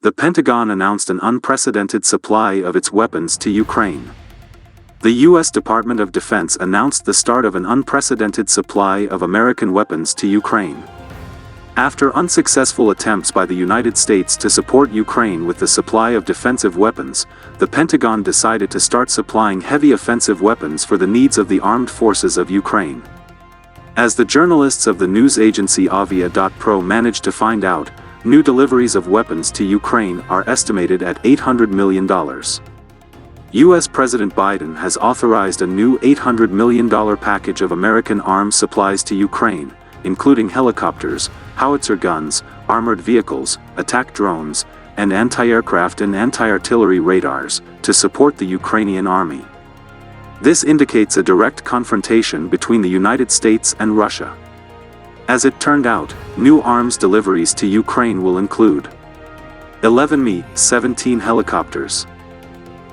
the Pentagon announced an unprecedented supply of its weapons to Ukraine. The U.S. Department of Defense announced the start of an unprecedented supply of American weapons to Ukraine. After unsuccessful attempts by the United States to support Ukraine with the supply of defensive weapons, the Pentagon decided to start supplying heavy offensive weapons for the needs of the armed forces of Ukraine. As the journalists of the news agency Avia.pro managed to find out, new deliveries of weapons to Ukraine are estimated at $800 million. U.S. President Biden has authorized a new $800 million package of American arms supplies to Ukraine, including helicopters, howitzer guns, armored vehicles, attack drones, and anti-aircraft and anti-artillery radars, to support the Ukrainian army. This indicates a direct confrontation between the United States and Russia. As it turned out, new arms deliveries to Ukraine will include 11 Mi-17 helicopters,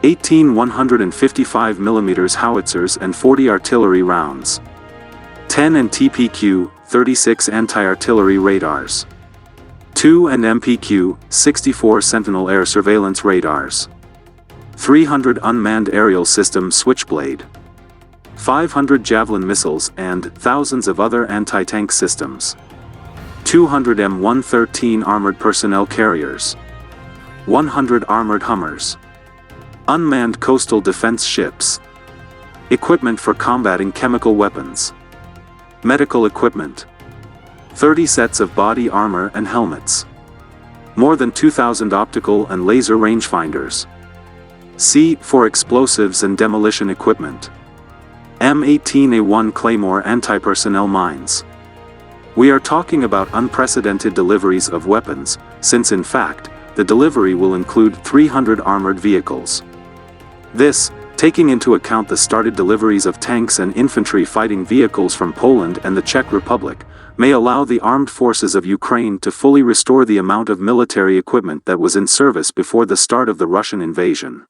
18 155mm howitzers and 40 artillery rounds, 10 and TPQ-36 anti-artillery radars, 2 and MPQ-64 Sentinel air surveillance radars, 300 unmanned aerial system Switchblade, 500 Javelin missiles and thousands of other anti-tank systems, 200 M113 armored personnel carriers, 100 armored Hummers, unmanned coastal defense ships, equipment for combating chemical weapons, medical equipment, 30 sets of body armor and helmets, more than 2,000 optical and laser rangefinders, C-4 explosives and demolition equipment, M18A1 Claymore anti-personnel mines. We are talking about unprecedented deliveries of weapons, since in fact, the delivery will include 300 armored vehicles. This, taking into account the started deliveries of tanks and infantry fighting vehicles from Poland and the Czech Republic, may allow the armed forces of Ukraine to fully restore the amount of military equipment that was in service before the start of the Russian invasion.